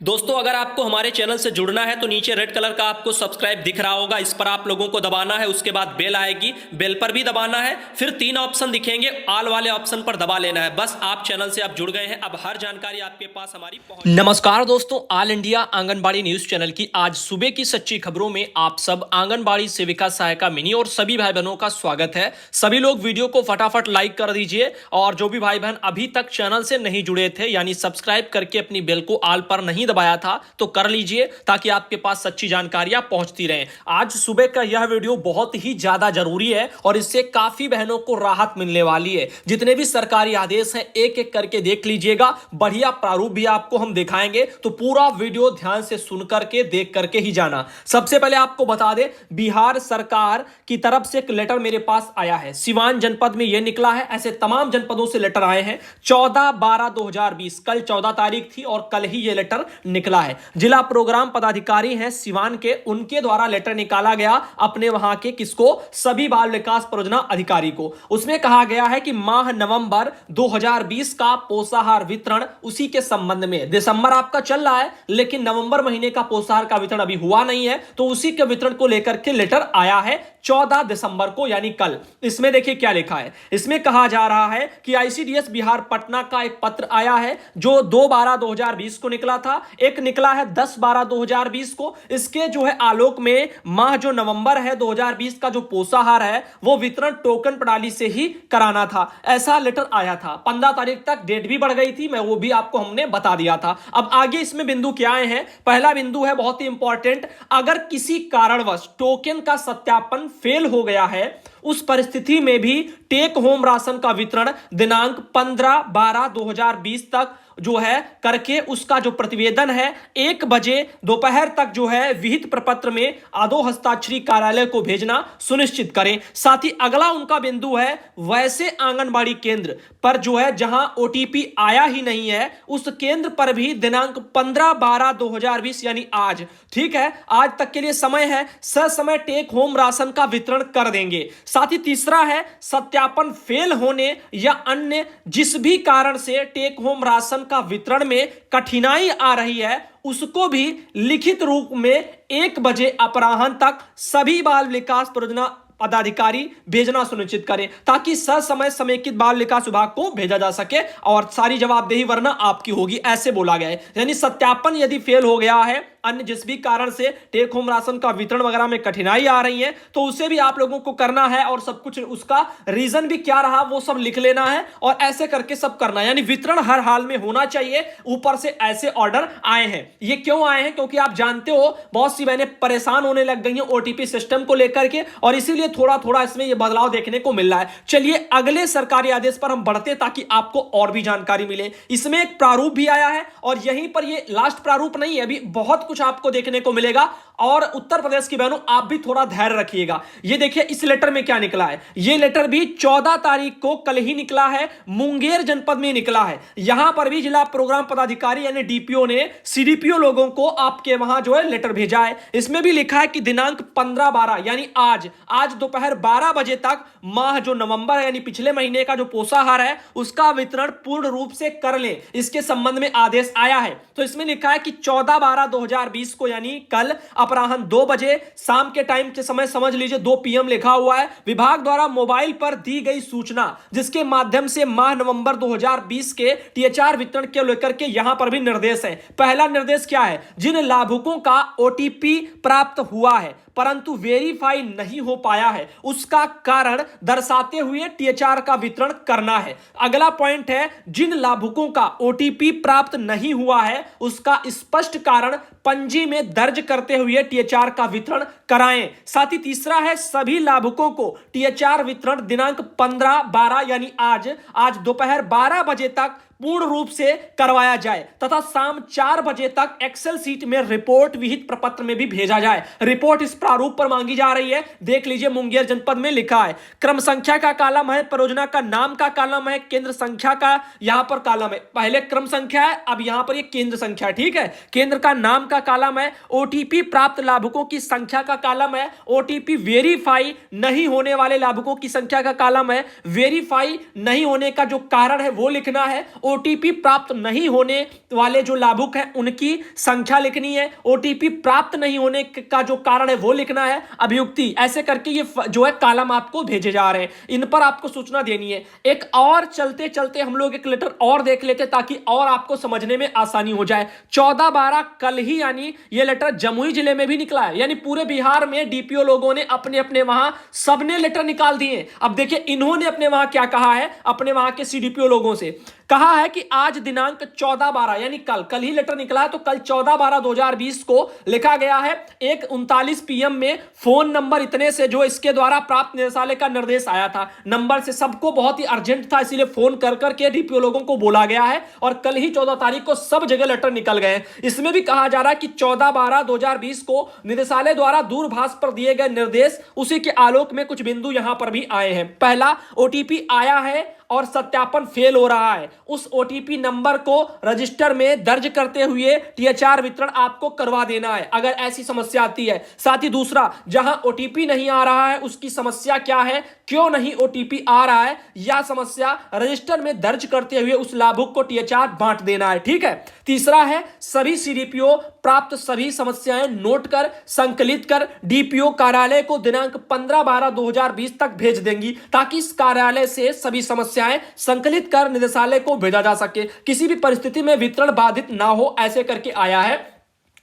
दोस्तों, अगर आपको हमारे चैनल से जुड़ना है तो नीचे रेड कलर का आपको सब्सक्राइब दिख रहा होगा, इस पर आप लोगों को दबाना है। उसके बाद बेल आएगी, बेल पर भी दबाना है। फिर 3 ऑप्शन दिखेंगे, ऑल वाले ऑप्शन पर दबा लेना है। बस आप चैनल से आप जुड़ गए हैं, अब हर जानकारी आपके पास हमारी पहुंच। नमस्कार दोस्तों, all India anganwadi news channel की आज सुबह की सच्ची खबरों में आप सब आंगनबाड़ी सेविका सहायिका मिनी और सभी भाई बहनों का स्वागत है। सभी लोग वीडियो को फटाफट लाइक कर दीजिए और जो भी भाई बहन अभी तक चैनल से नहीं जुड़े थे यानी सब्सक्राइब करके अपनी बेल को ऑल पर नहीं दबाया था तो कर लीजिए, ताकि आपके पास सच्ची जानकारियां पहुंचती रहें। आज सुबह का यह वीडियो बहुत ही ज्यादा जरूरी है और इससे काफी बहनों को राहत मिलने वाली है। जितने भी सरकारी आदेश हैं एक एक करके देख लीजिएगा, बढ़िया प्रारूप भी आपको हम दिखाएंगे, तो पूरा वीडियो ध्यान से सुन करके देख करके ही जाना। सबसे पहले आपको बता दें, बिहार सरकार की तरफ से एक लेटर मेरे पास आया है। सिवान जनपद में यह निकला है, ऐसे तमाम जनपदों से लेटर आए हैं। 14/12/2020 कल 14 तारीख थी और कल ही यह लेटर निकला है। जिला प्रोग्राम पदाधिकारी हैं सिवान के, उनके द्वारा लेटर निकाला गया अपने वहां के किसको, सभी बाल विकास परियोजना अधिकारी को। उसमें कहा गया है कि माह नवंबर 2020 का पोषाहार वितरण उसी के संबंध में, दिसंबर आपका चल रहा है लेकिन नवंबर महीने का पोषाहार का वितरण अभी हुआ नहीं है, तो उसी के वितरण को लेकर के लेटर आया है 14 दिसंबर को यानी कल। इसमें देखिए क्या लिखा है। इसमें कहा जा रहा है कि आईसीडीएस बिहार पटना का एक पत्र आया है जो 2/12/2020 को निकला था, एक निकला है 10/12/2020 को। इसके जो है आलोक में माह जो नवंबर है 2020 का जो पोषाहार है वो वितरण टोकन प्रणाली से ही कराना था, ऐसा लेटर आया था। 15 तारीख तक डेट भी बढ़ गई थी, मैं वो भी आपको हमने बता दिया था। अब आगे इसमें बिंदु क्या आए हैं। पहला बिंदु है बहुत ही इंपॉर्टेंट, अगर किसी कारणवश टोकन का सत्यापन फेल हो गया है उस परिस्थिति में भी टेक होम राशन का वितरण दिनांक 15/12/2020 तक जो है करके उसका जो प्रतिवेदन है 1 बजे दोपहर तक जो है विहित प्रपत्र में आदो हस्ताक्षरी कार्यालय को भेजना सुनिश्चित करें। साथ ही अगला उनका बिंदु है, वैसे आंगनबाड़ी केंद्र पर जो है जहां ओटीपी आया ही नहीं है उस केंद्र पर भी दिनांक 15/12/2020 यानी आज, ठीक है, आज तक के लिए समय है, ससमय टेक होम राशन का वितरण कर देंगे। साथ ही तीसरा है, सत्यापन फेल होने या अन्य जिस भी कारण से टेक होम राशन का वितरण में कठिनाई आ रही है उसको भी लिखित रूप में 1 बजे अपराह्न तक सभी बाल विकास परियोजना पदाधिकारी भेजना सुनिश्चित करें, ताकि ससमय समेकित बाल विकास विभाग को भेजा जा सके और सारी जवाबदेही वरना आपकी होगी, ऐसे बोला गया है। यानी सत्यापन यदि फेल हो गया है, अन्य जिस भी कारण से टेक होम राशन का वितरण वगैरह में कठिनाई आ रही है, तो उसे भी आप लोगों को करना है और सब कुछ उसका रीजन भी क्या रहा वो सब लिख लेना है और ऐसे करके सब करना है। यानी वितरण हर हाल में होना चाहिए। ऊपर से ऐसे ऑर्डर आए हैं। ये क्यों आए हैं? क्योंकि आप जानते हो बहुत सी बहनें परेशान होने लग गई हैं ओटीपी सिस्टम को लेकर के, और इसीलिए थोड़ा थोड़ा इसमें यह बदलाव देखने को मिल रहा है। चलिए अगले सरकारी आदेश पर हम बढ़ते ताकि आपको और भी जानकारी मिले। इसमें एक प्रारूप भी आया है और यहीं पर यह लास्ट प्रारूप नहीं है, अभी बहुत कुछ आपको देखने को मिलेगा। और उत्तर प्रदेश की बहनों आप भी थोड़ा धैर्य रखिएगा। ये देखिए इस लेटर में क्या निकला है। ये लेटर भी 14 तारीख को कल ही निकला है, मुंगेर जनपद में निकला है। यहां पर भी जिला प्रोग्राम पदाधिकारी यानी डीपीओ ने सीडीपीओ लोगों को आपके वहां जो है लेटर भेजा है। इसमें भी लिखा है कि दिनांक 15/12 यानी आज दोपहर 12 बजे तक माह जो नवंबर है यानी पिछले महीने का जो पोषाहार है उसका वितरण पूर्ण रूप से कर ले, इसके संबंध में आदेश आया है। तो इसमें लिखा है कि 14/12/2020 को यानी कल अपराह्न 2 बजे शाम के टाइम के समय समझ लीजिए 2 PM लिखा हुआ है, विभाग द्वारा मोबाइल पर दी गई सूचना जिसके माध्यम से माह नवंबर 2020 के टीएचआर वितरण के लेकर के यहां पर भी निर्देश है। पहला निर्देश क्या है? जिन लाभुकों का ओटीपी प्राप्त हुआ है परंतु वेरीफाई नहीं हो पाया है उसका कारण दर्शाते हुए टीएचआर का वितरण करना है। अगला पॉइंट है, जिन लाभुकों का ओटीपी प्राप्त नहीं हुआ है उसका स्पष्ट कारण पंजी में दर्ज करते हुए टीएचआर का वितरण कराएं। साथ ही तीसरा है, सभी लाभुकों को टीएचआर वितरण दिनांक 15/12 यानी आज दोपहर 12 बजे तक पूर्ण रूप से करवाया जाए तथा शाम 4 बजे तक एक्सेल सीट में रिपोर्ट विहित प्रपत्र में भी भेजा जाए। रिपोर्ट इस प्रारूप पर मांगी जा रही है, देख लीजिए मुंगेर जनपद में लिखा है। क्रम संख्या का कॉलम है, परियोजना का नाम का कॉलम है, केंद्र संख्या का यहां पर कॉलम है। पहले क्रम संख्या है, अब यहां पर ये केंद्र संख्या, ठीक है। केंद्र का नाम का कॉलम है, ओटीपी प्राप्त लाभुकों की संख्या का कॉलम है, ओटीपी वेरीफाई नहीं होने वाले लाभुकों की संख्या का कॉलम है, वेरीफाई नहीं होने का जो कारण है वो लिखना है ओटीपी प्राप्त नहीं होने वाले जो लाभुक हैं उनकी संख्या लिखनी है, ओटीपी प्राप्त नहीं होने का जो कारण है वो लिखना है, अभियुक्ति, ऐसे करके ये जो है कॉलम आपको भेजे जा रहे हैं, इन पर आपको सूचना देनी है। एक और चलते चलते हम लोग एक लेटर और देख लेते ताकि और आपको समझने में आसानी हो जाए। 14/12 कल ही यानी ये लेटर जमुई जिले में भी निकला है, यानी पूरे बिहार में डीपीओ लोगों ने अपने अपने वहां सबने लेटर निकाल दिए। अब देखिए इन्होंने अपने वहां क्या कहा है, अपने वहां के सीडीपीओ लोगों से कहा है कि आज दिनांक 14/12 यानी कल ही लेटर निकला है, तो कल 14/12/2020 को लिखा गया है 1:39 PM में फोन नंबर इतने से जो इसके द्वारा प्राप्त निदेशालय का निर्देश आया था, नंबर से सबको बहुत ही अर्जेंट था इसीलिए फोन कर करके डीपीओ लोगों को बोला गया है और कल ही 14 तारीख को सब जगह लेटर निकल गए। इसमें भी कहा जा रहा है कि 14/12/2020 को निदेशालय द्वारा दूरभाष पर दिए गए निर्देश उसी के आलोक में कुछ बिंदु यहां पर भी आए हैं। पहला, ओटीपी आया है और सत्यापन फेल हो रहा है, उस ओटीपी नंबर को रजिस्टर में दर्ज करते हुए टीएचआर वितरण आपको करवा देना है अगर ऐसी समस्या आती है। साथ ही दूसरा, जहां ओटीपी नहीं आ रहा है उसकी समस्या क्या है, क्यों नहीं ओटीपी आ रहा है, यह समस्या रजिस्टर में दर्ज करते हुए उस लाभुक को टीएचआर बांट देना है। ठीक है। तीसरा है, सभी सीडीपीओ प्राप्त सभी समस्याएं नोट कर संकलित कर डीपीओ कार्यालय को दिनांक 15/12/2020 तक भेज देंगी ताकि इस कार्यालय से सभी समस्याएं संकलित कर निदेशालय को भेजा जा सके, किसी भी परिस्थिति में वितरण बाधित ना हो, ऐसे करके आया है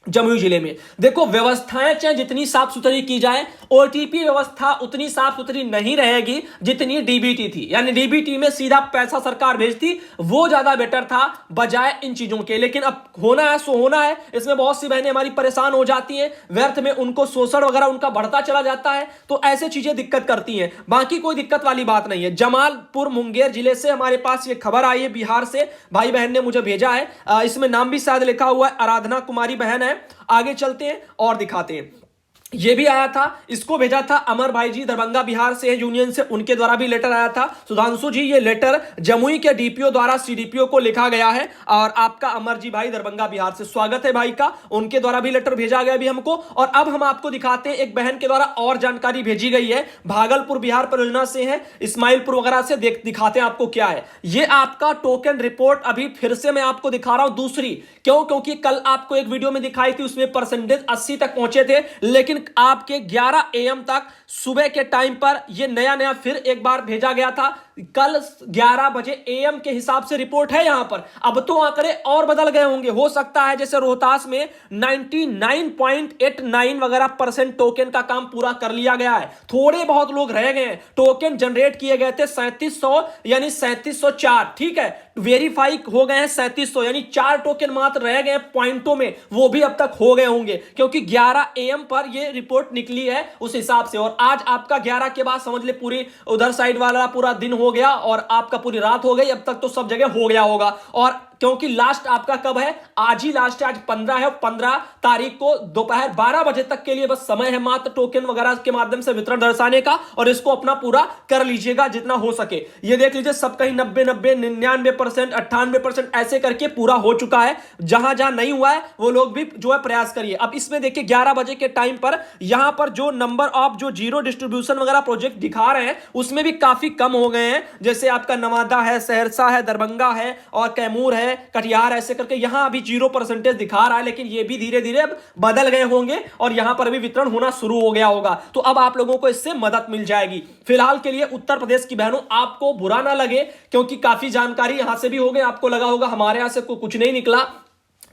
जमुई जिले में। देखो व्यवस्थाएं चाहे जितनी साफ सुथरी की जाए, ओटीपी व्यवस्था उतनी साफ सुथरी नहीं रहेगी जितनी डीबीटी थी, यानी डीबीटी में सीधा पैसा सरकार भेजती, वो ज्यादा बेटर था बजाय इन चीजों के। लेकिन अब होना है सो होना है, इसमें बहुत सी बहनें हमारी परेशान हो जाती हैं, व्यर्थ में उनको शोषण वगैरह उनका बढ़ता चला जाता है, तो ऐसे चीजें दिक्कत करती हैं। बाकी कोई दिक्कत वाली बात नहीं है। जमालपुर मुंगेर जिले से हमारे पास ये खबर आई है, बिहार से भाई बहन ने मुझे भेजा है, इसमें नाम भी शायद लिखा हुआ है, आराधना कुमारी बहन है। आगे चलते हैं और दिखाते हैं। ये भी आया था, इसको भेजा था अमर भाई जी दरभंगा बिहार से यूनियन से, उनके द्वारा भी लेटर आया था। सुधांशु जी, ये लेटर जमुई के डीपीओ द्वारा सीडीपीओ को लिखा गया है और आपका अमर जी भाई दरभंगा बिहार से स्वागत है भाई का, उनके द्वारा भी लेटर भेजा गया भी हमको। और अब हम आपको दिखाते हैं, एक बहन के द्वारा और जानकारी भेजी गई है, भागलपुर बिहार परियोजना से है, इस्माइलपुर वगैरह से, दिखाते हैं आपको क्या है। ये आपका टोकन रिपोर्ट अभी फिर से मैं आपको दिखा रहा हूं दूसरी, क्योंकि कल आपको एक वीडियो में दिखाई थी, उसमें परसेंटेज 80 तक पहुंचे थे, लेकिन आपके 11 AM तक सुबह के टाइम पर यह नया फिर एक बार भेजा गया था। कल 11 बजे AM के हिसाब से रिपोर्ट है यहां पर। अब तो आंकड़े और बदल गए होंगे, हो सकता है जैसे रोहतास में 99.89 वगैरह % टोकन का काम पूरा कर लिया गया है, थोड़े बहुत लोग रह गए हैं। टोकन जनरेट किए गए थे 3700 यानी 3704, ठीक है, वेरीफाई हो गए हैं 3700 यानी 4 टोकन मात्र रह गए पॉइंटों में, वो भी अब तक हो गए होंगे क्योंकि 11 AM पर यह रिपोर्ट निकली है उस हिसाब से। और आज आपका 11 के बाद समझ ले पूरी उधर साइड वाला पूरा दिन हो गया और आपका पूरी रात हो गई, अब तक तो सब जगह हो गया होगा। और क्योंकि लास्ट आपका कब है, आज ही लास्ट है, आज 15 है, 15 तारीख को दोपहर 12 बजे तक के लिए बस समय है मात्र टोकन वगैरह के माध्यम से वितरण दर्शाने का, और इसको अपना पूरा कर लीजिएगा जितना हो सके। ये देख लीजिए सब कहीं 90, 99%, 98% ऐसे करके पूरा हो चुका है। जहां जहां नहीं हुआ है वो लोग भी जो है प्रयास करिए। अब इसमें देखिए 11 बजे के टाइम पर यहां पर जो नंबर ऑफ जो जीरो डिस्ट्रीब्यूशन वगैरह प्रोजेक्ट दिखा रहे हैं उसमें भी काफी कम हो गए हैं, जैसे आपका नवादा है, सहरसा है, दरभंगा है और कैमूर है, कटिहार, ऐसे करके यहां अभी 0% दिखा रहा है, लेकिन ये भी धीरे धीरे अब बदल गए होंगे और यहां पर भी वितरण होना शुरू हो गया होगा। तो अब आप लोगों को इससे मदद मिल जाएगी। फिलहाल के लिए उत्तर प्रदेश की बहनों आपको बुरा ना लगे क्योंकि काफी जानकारी यहां से भी हो गई, आपको लगा होगा हमारे यहां से कुछ नहीं निकला,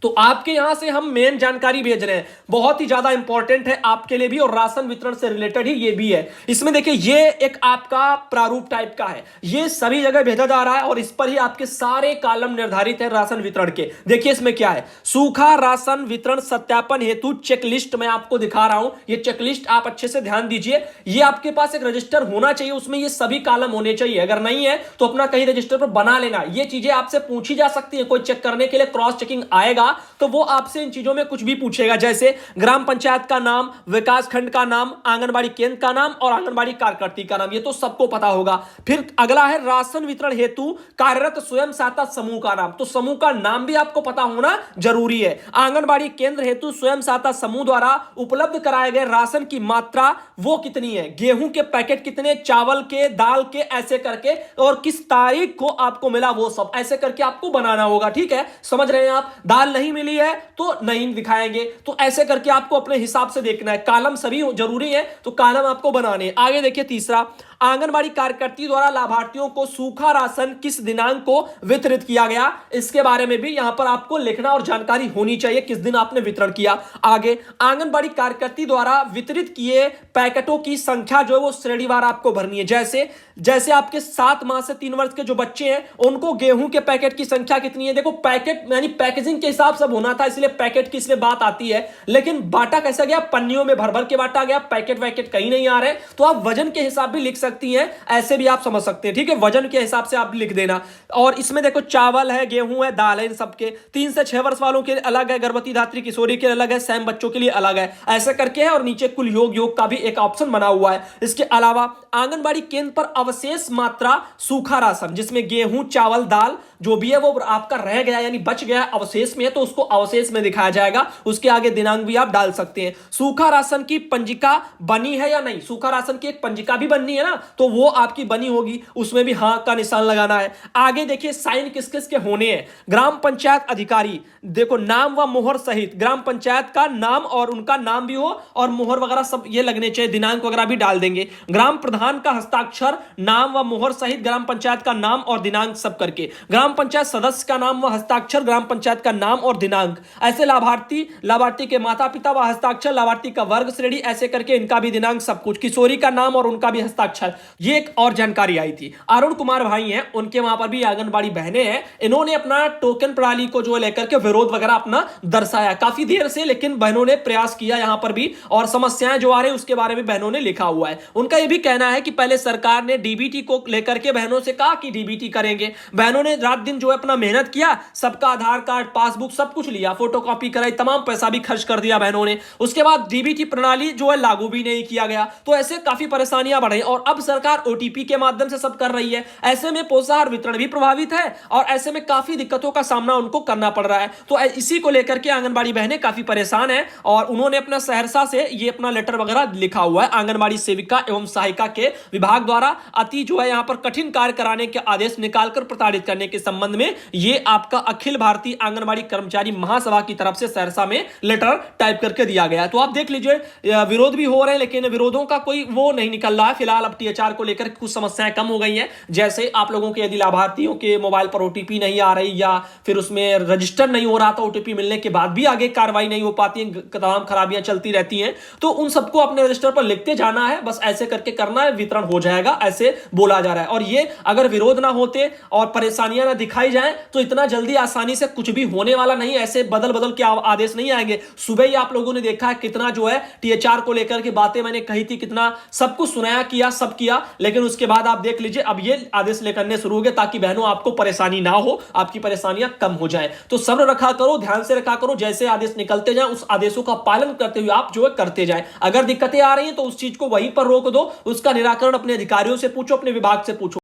तो आपके यहां से हम मेन जानकारी भेज रहे हैं, बहुत ही ज्यादा इंपॉर्टेंट है आपके लिए भी और राशन वितरण से रिलेटेड ही ये भी है। इसमें देखिए ये एक आपका प्रारूप टाइप का है, ये सभी जगह भेजा जा रहा है और इस पर ही आपके सारे कॉलम निर्धारित है राशन वितरण के। देखिए इसमें क्या है, सूखा राशन वितरण सत्यापन हेतु चेकलिस्ट मैं आपको दिखा रहा हूं, ये चेकलिस्ट आप अच्छे से ध्यान दीजिए। ये आपके पास एक रजिस्टर होना चाहिए, उसमें ये सभी कॉलम होने चाहिए, अगर नहीं है तो अपना कहीं रजिस्टर पर बना लेना। ये चीजें आपसे पूछी जा सकती है, कोई चेक करने के लिए क्रॉस चेकिंग आएगा लिखा तो वो आपसे इन चीजों में कुछ भी पूछेगा, जैसे ग्राम पंचायत का नाम, विकास खंड का नाम, आंगनबाड़ी केंद्र का नाम और आंगनबाड़ी कार्यकर्ती का नाम, ये तो सबको पता होगा। फिर अगला है राशन वितरण हेतु कार्यरत स्वयं सहायता समूह का नाम, तो समूह का नाम भी आपको पता होना जरूरी है। आंगनबाड़ी केंद्र हेतु स्वयं सहायता समूह द्वारा उपलब्ध कराए गए राशन की मात्रा वो कितनी है, गेहूं के पैकेट कितने, चावल के, दाल के, ऐसे करके, और किस तारीख को आपको मिला वो सब ऐसे करके आपको बनाना होगा। ठीक है, समझ रहे हैं आप। दाल नहीं मिली है तो नहीं दिखाएंगे, तो ऐसे करके आपको अपने हिसाब से देखना है। कॉलम सभी जरूरी है तो कॉलम आपको बनाने। आगे देखिए तीसरा, आंगनबाड़ी कार्यकर्ती द्वारा लाभार्थियों को सूखा राशन किस दिनांक को वितरित किया गया, इसके बारे में भी यहां पर आपको लिखना और जानकारी होनी चाहिए किस दिन आपने वितरण किया। आगे, आंगनबाड़ी कार्यकर्ती द्वारा वितरित किए पैकेटों की संख्या जो है वो श्रेणीवार आपको भरनी है। जैसे जैसे आपके 7 माह से 3 वर्ष के जो बच्चे हैं उनको गेहूं के पैकेट की संख्या कितनी है, देखो पैकेट यानी पैकेजिंग के हिसाब से होना था, इसलिए पैकेट की इसमें बात आती है, लेकिन बांटा कैसा गया, पन्नियों में भर भर के बांटा गया, पैकेट वैकेट कहीं नहीं आ रहे, तो आप वजन के हिसाब भी लिख सकती हैं, ऐसे भी आप समझ सकते हैं। ठीक है, वजन के हिसाब से आप लिख देना। और इसमें देखो चावल है, गेहूं है, दाल है, इन सबके 3 से 6 वर्ष वालों के अलग है, गर्भवती धात्री किशोरी के अलग है, सैम बच्चों के लिए अलग है, ऐसे करके है। और नीचे कुल योग का भी एक ऑप्शन बना हुआ है। इसके अलावा आंगनबाड़ी केंद्र पर अवशेष मात्रा सूखा राशन, जिसमें गेहूं, चावल, दाल जो भी है वो आपका रह गया यानी बच गया अवशेष में, तो उसको अवशेष में दिखाया जाएगा, उसके आगे दिनांक भी आप डाल सकते हैं। सूखा राशन की पंजिका बनी है या नहीं, सूखा राशन की एक पंजिका भी बननी है ना, तो वो आपकी बनी होगी, उसमें भी हां का निशान लगाना है। आगे देखिए साइन किस किस के होने हैं, ग्राम पंचायत अधिकारी, देखो नाम व मोहर सहित ग्राम पंचायत का नाम और उनका नाम भी हो और मोहर वगैरह सब ये लगने चाहिए, दिनांक वगैरह भी डाल देंगे। ग्राम प्रधान का हस्ताक्षर, नाम व मोहर सहित ग्राम पंचायत का नाम और दिनांक सब करके। ग्राम पंचायत सदस्य का नाम व हस्ताक्षर, ग्राम पंचायत का नाम और दिनांक। ऐसे लाभार्थी के माता पिता व हस्ताक्षर, लाभार्थी का वर्ग श्रेणी, ऐसे करके इनका भी दिनांक सब कुछ, किशोरी का नाम और उनका भी हस्ताक्षर। ये एक और जानकारी आई थी। अरुण कुमार भाई हैं, उनके वहां पर भी आंगनबाड़ी बहनें हैं, इन्होंने अपना टोकन प्रणाली को जो है लेकर के विरोध वगैरह अपना दर्शाया काफी देर से, लेकिन बहनों ने प्रयास किया यहां पर भी, और समस्याएं जो आ रही है उसके बारे में बहनों ने लिखा हुआ है। उनका यह भी कहना है कि पहले सरकार ने डीबीटी को लेकर के बहनों से कहा कि डीबीटी करेंगे, बहनों ने रात दिन जो है अपना मेहनत किया, सबका आधार कार्ड, पासबुक सब कुछ लिया, फोटोकॉपी कराई, तमाम पैसा भी खर्च कर दिया बहनों ने, उसके बाद डीबीटी प्रणाली जो है लागू भी नहीं किया गया, तो ऐसे काफी परेशानियां बढ़ रही। और अब सरकार ओटीपी के माध्यम से सब कर रही है, ऐसे में पोषाहार वितरण भी प्रभावित है और ऐसे में काफी दिक्कतों का सामना उनको करना पड़ रहा है। तो इसी को लेकर के आंगनबाड़ी बहनें काफी परेशान है और उन्होंने अपना सहरसा से ये अपना लेटर वगैरह लिखा हुआ है। आंगनबाड़ी सेविका एवं सहायिका के विभाग द्वारा अति जो है यहां पर कठिन कार्य कराने के आदेश निकालकर प्रताड़ित करने के संबंध में ये आपका अखिल भारतीय आंगनबाड़ी कर्मचारी महासभा की तरफ से सहरसा में लेटर टाइप करके दिया गया है। तो आप देख लीजिए विरोध भी हो रहे हैं, लेकिन विरोधों का कोई वो नहीं निकल रहा है। फिलहाल अब टीएचआर को लेकर कुछ समस्याएं कम हो गई हैं, जैसे आप लोगों के यदि लाभार्थियों के मोबाइल पर ओटीपी नहीं आ रही या फिर उसमें रजिस्टर नहीं हो रहा था, ओटीपी मिलने के बाद भी आगे कार्रवाई नहीं हो पाती है, तमाम खराबियां चलती रहती हैं, तो उन सबको अपने रजिस्टर पर लिखते जाना है, बस ऐसे करके करना है, वितरण हो जाएगा, ऐसे बोला जा रहा है। और ये अगर विरोध ना होते और परेशानियां ना दिखाई जाएं तो इतना जल्दी आसानी से कुछ भी होने वाला नहीं, ऐसे बदल बदल के आदेश नहीं आएंगे। सुबह ही आप लोगों ने देखा कितना जो है टीएचआर को लेकर के बातें मैंने कही थी, कितना सब कुछ सुनाया, किया, सब किया, लेकिन उसके बाद आप देख लीजिए अब ये आदेश लेकर शुरू हो गए, ताकि बहनों आपको परेशानी ना हो, आपकी परेशानियां कम हो जाए। तो सब्र रखा करो, ध्यान से रखा करो, जैसे आदेश निकलते जाए उस आदेशों का पालन करते हुए आप जो है करते जाए। अगर दिक्कतें आ रही हैं तो उस चीज को वहीं पर रोक दो, उसका निराकरण अपने अधिकारियों से पूछो, अपने विभाग से पूछो।